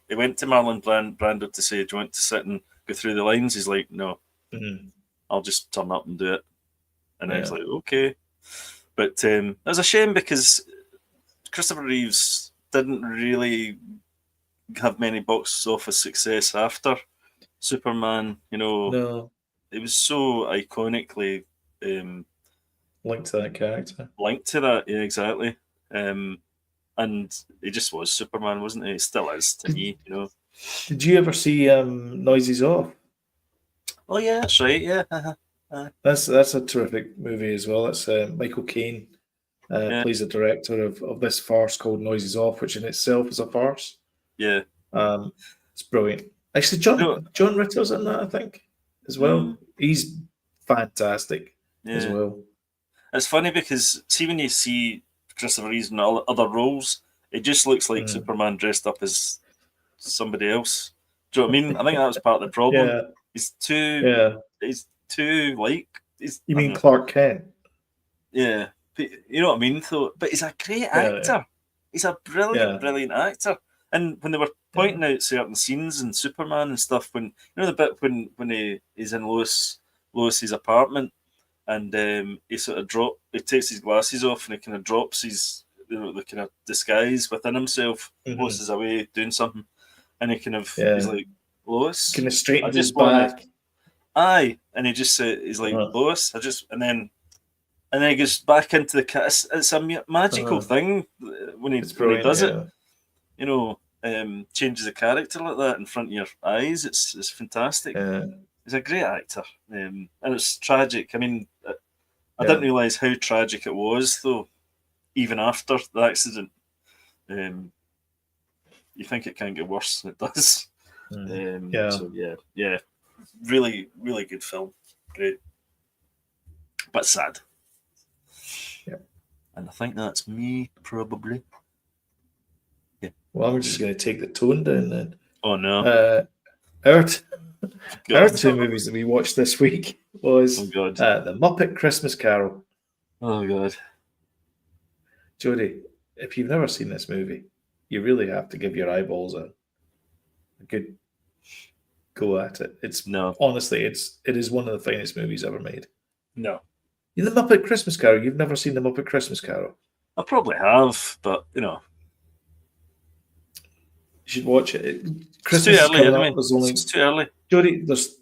he went to Marlon Brando to say, "Do you want to sit and go through the lines?" He's like, "No, Mhm. I'll just turn up and do it." And I was Yeah. like, "Okay," but it was a shame because Christopher Reeves didn't really have many box office success after Superman. No, It was so iconically um, linked to that character. linked to that. Yeah, exactly. And he just was Superman, wasn't he? He still is to Did, me. did you ever see Noises Off? Oh yeah, that's right. Yeah, That's a terrific movie as well. That's Michael Caine yeah, plays the director of this farce called Noises Off, which in itself is a farce. yeah. Um, it's brilliant. Actually, You know, John Ritter's in that, I think, as well. mm, He's fantastic as yeah. well. It's funny because see when you see Christopher Reeves in all other roles, it just looks like Mm. Superman dressed up as somebody else. Do you know what I mean? I think that was part of the problem. Yeah, He's too, yeah. he's too like, You I don't mean know. Clark Kent? Yeah, but you know what I mean. Though, but he's a great Yeah, actor. He's a brilliant, yeah. brilliant actor. And when they were Yeah. pointing out certain scenes in Superman and stuff, when the bit when he's in Lois's apartment and he sort of he takes his glasses off and he kind of drops his the kind of disguise within himself. Lois Hmm. is away doing something, and he's Yeah. like, Lois, Kind of I straightened his just want to, back. aye, and he just he's like, Uh-huh. Lois, and then he goes back into the cat. It's a magical Uh-huh. thing It's when he brilliant. does it. Yeah. Changes a character like that in front of your eyes. It's fantastic. Yeah. He's a great actor, and it's tragic. I mean, I Yeah. didn't realise how tragic it was, though. Even after the accident, you think it can't get worse, and it does. Yeah. So yeah, really, really good film. Great, but sad. Yeah. And I think that's me probably. Yeah. Well, I'm just going to take the tone down then. Oh no. Our, our God. two movies that we watched this week was Oh god. The Muppet Christmas Carol. Oh god. Jodie, if you've never seen this movie, you really have to give your eyeballs a good go at it. It's No. honestly, it is one of the finest movies ever made. No. You know, the Muppet Christmas Carol. You've never seen the Muppet Christmas Carol. I probably have, but You should watch it. it's too Christmas is early coming up. anyway. There's only It's too early. Jodie.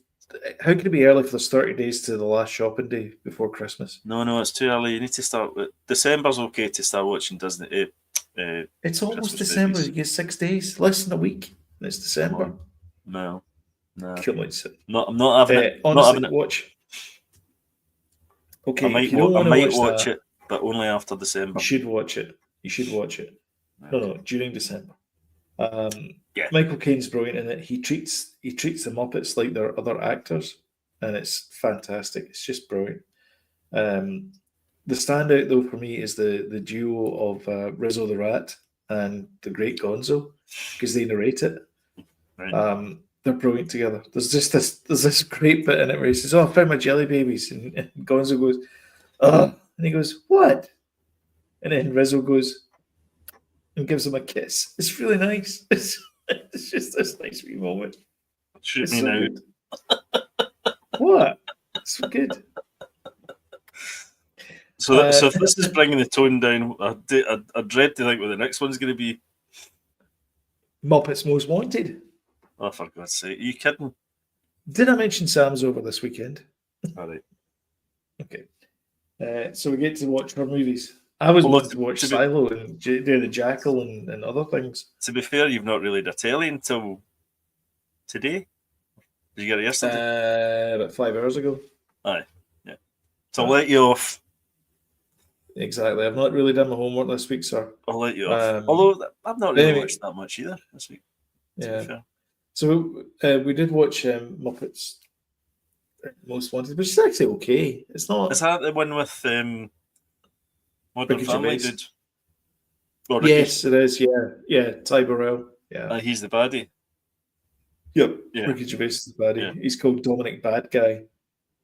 How can it be early if there's 30 days to the last shopping day before Christmas? No, it's too early. You need to start with December's okay to start watching Disney. It's almost Christmas December. movies. You get 6 days, less than a week, and it's Come December. on. No. Come on, son. I'm not having it. Honestly, Not having it. watch. Okay, I might, if you don't want I to might watch watch that, it, but only after December. you should watch it. You should watch it. No, during December. Yeah. Michael Caine's brilliant in it. He treats the Muppets like they're other actors, and it's fantastic. It's just brilliant. The standout though for me is the duo of Rizzo the Rat and the Great Gonzo because they narrate it. Right. They're brilliant together. There's this great bit in it where he says, "Oh, I found my jelly babies," and Gonzo goes, "Oh," and he goes, "What?" And then Rizzo goes and gives him a kiss. It's really nice. It's just this nice wee moment. Shoot It's me so now. good. What? It's so good. So if this is bringing the tone down, I dread to think what the next one's going to be. Muppets Most Wanted. Oh, for God's sake. Are you kidding? Did I mention Sam's over this weekend? All right. Okay. So we get to watch her movies. I was wanting to watch Silo and do the Jackal and other things. To be fair, you've not really had a telly until today. Did you get it yesterday? About 5 hours ago. Aye. Yeah. To let you off. Exactly. I've not really done my homework this week, sir. I'll let you off. Although I've not really watched that much either this week. Yeah. So we did watch Muppets Most Wanted, which is actually okay. It's not. Is that the one with Modern Family dude? Yes, it is. Yeah. Ty Burrell. Yeah. He's the baddie. Yep. Yeah. Ricky Gervais is the baddie. Yeah. He's called Dominic Bad Guy.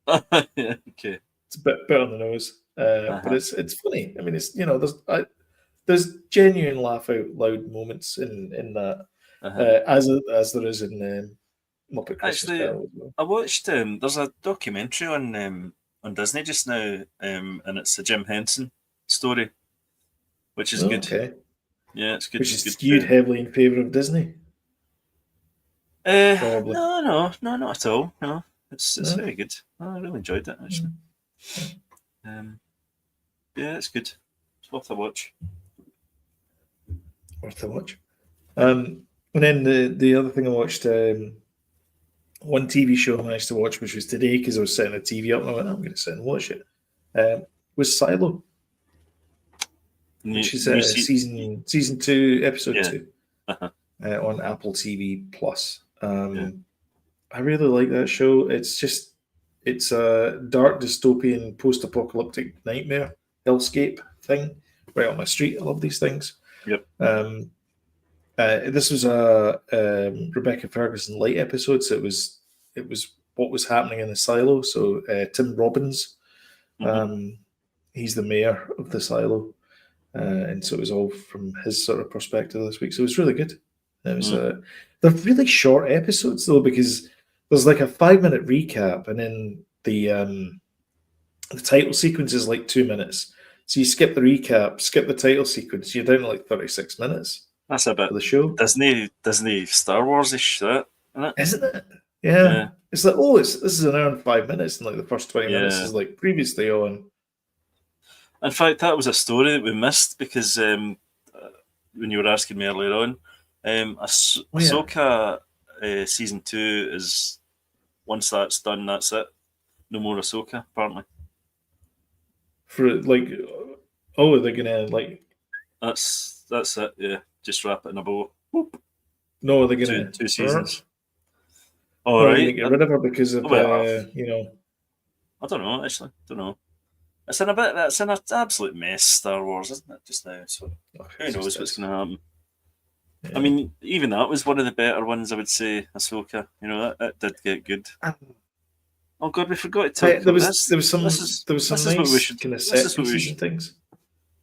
Yeah. Okay. It's a bit on the nose, but it's funny. I mean, it's there's genuine laugh out loud moments in that, as there is in Muppet Christmas Carol as well. I watched. There's a documentary on Disney just now, and it's a Jim Henson story, which is good. Okay. Yeah, it's good. Which is skewed heavily in favour of Disney. Probably. No, not at all. No, it's very good. I really enjoyed it actually. Yeah, it's good. It's worth a watch. And then the other thing I watched, one TV show I managed to watch, which was today because I was setting the TV up and I went, I'm going to sit and watch it. Was Silo, which is season 2, episode 2, on Apple TV Plus. I really like that show. It's a dark dystopian post-apocalyptic nightmare hellscape thing right on my street. I love these things. Yep. This was a Rebecca Ferguson light episode, so it was what was happening in the silo. So Tim Robbins, he's the mayor of the silo, and so it was all from his sort of perspective this week. So it was really good. It was they're really short episodes though, because there's like a 5-minute recap, and then the title sequence is like 2 minutes. So you skip the recap, skip the title sequence, you're down to like 36 minutes. That's a bit of the show. Disney Star Wars-ish, isn't it? Yeah. It's like, this is an hour and 5 minutes, and like the first 20 minutes is like previously on. In fact, that was a story that we missed because when you were asking me earlier on, Ahsoka season 2 is, once that's done, that's it. No more Ahsoka, apparently. For like, they're gonna like. That's it. Yeah, just wrap it in a bow. Whoop. No, they're gonna two seasons. All right, get rid of her because of I don't know. Actually, don't know. It's in an absolute mess, Star Wars, isn't it? Just now, so who knows what's going to happen. Yeah. I mean, even that was one of the better ones, I would say. Ahsoka, that did get good. Oh God, we forgot to talk about this. There was some nice kind of set pieces things.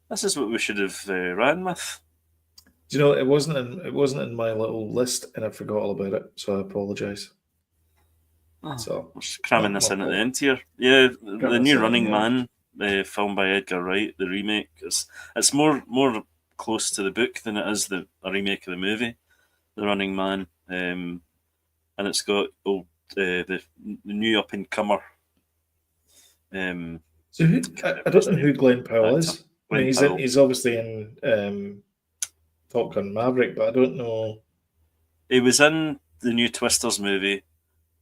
This is what we should have ran with. Do you know it wasn't in my little list, and I forgot all about it, so I apologise. So just cramming this in at the end here. Yeah, the new Running Man, filmed by Edgar Wright, the remake. It's more close to the book than it is a remake of the movie, The Running Man, and it's got the new up and comer. So I don't know who Glenn Powell is. I mean, he's obviously in Top Gun Maverick, but I don't know. He was in the new Twisters movie.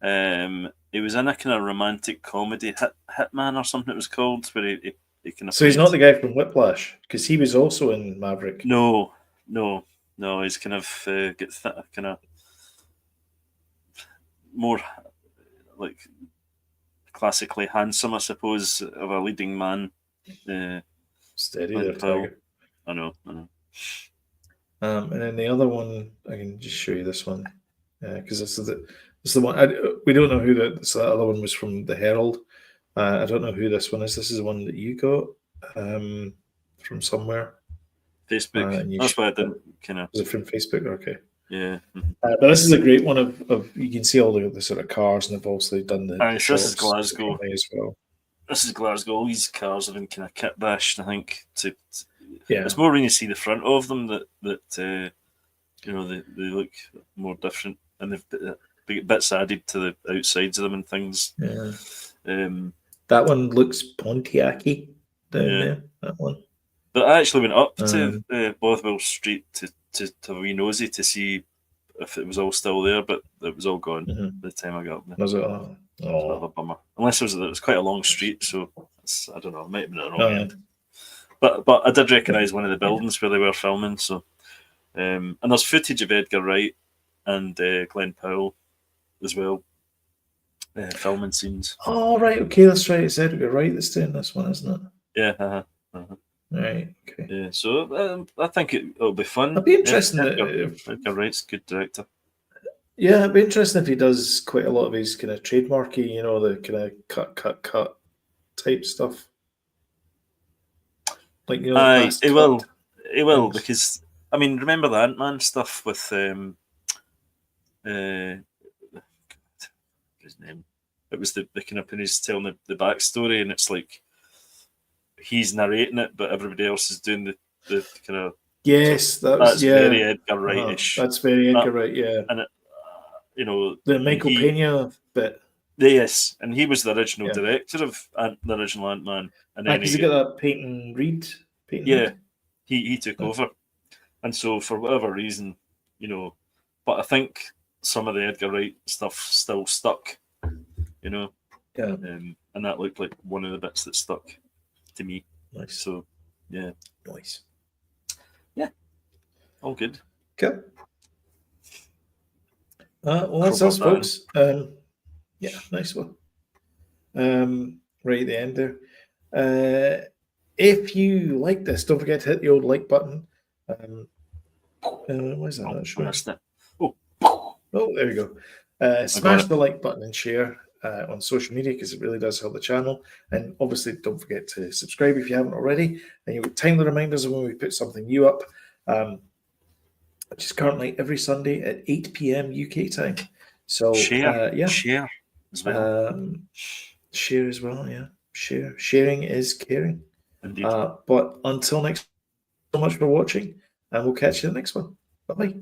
He was in a kind of romantic comedy, Hitman or something it was called, where he kind of. So he's not the guy from Whiplash, because he was also in Maverick. No. He's kind of kind of more like classically handsome, I suppose, of a leading man. Steady there, Tiger. I know. And then the other one, I can just show you this one, because this is the one. We don't know who that other one was from the Herald. I don't know who this one is. This is the one that you got from somewhere. Facebook. That's why I didn't kind of. Was it from Facebook? Okay. Yeah. But this is a great one of you can see all the sort of cars, and they've also done the. This is Glasgow as well. this is Glasgow. All these cars have been kind of kit bashed. I think Yeah. it's more when you see the front of them that they look more different, and they've bits added to the outsides of them and things. Yeah. That one looks Pontiac-y down there. That one. But I actually went up to Bothwell Street to have a wee nosy to see if it was all still there, but it was all gone by the time I got up there. Was it? It's a bit of a bummer. Unless it was quite a long street, so I don't know. It might have been at the wrong end. But I did recognise one of the buildings where they were filming. So, and there's footage of Edgar Wright and Glenn Powell as well, filming scenes. Oh, right. Okay, that's right. It's Edgar Wright that's doing this one, isn't it? Yeah. Right. Okay. Yeah. So I think it'll be fun. It'd be interesting. Edgar Wright's a good director. Yeah, it'd be interesting if he does quite a lot of his kind of trademarky, the kind of cut type stuff. Like he will, things. Because I mean, remember the Ant-Man stuff with his name. It was the kind of when he's telling the backstory, and it's like he's narrating it, but everybody else is doing the kind of. Yes, that's very Edgar Wright-ish. That's very Edgar Wright, yeah. And the Michael Pena bit. Yes, and he was the original director of the original Ant-Man, and then he got that Peyton Reed. He took over, and so for whatever reason, but I think some of the Edgar Wright stuff still stuck, and that looked like one of the bits that stuck to me. Nice. So, yeah, nice. Yeah, all good. Cool. Well, that's us, folks. Yeah, nice one. Right at the end there. If you like this, don't forget to hit the old like button. What is that? Oh, there we go. Smash the like button and share on social media because it really does help the channel. And obviously, don't forget to subscribe if you haven't already. And you'll get timely reminders of when we put something new up, which is currently every Sunday at 8 p.m. UK time. So share as well. Share as well, yeah. Sharing is caring. Indeed. But until next, so much for watching, and we'll catch you in the next one. Bye-bye.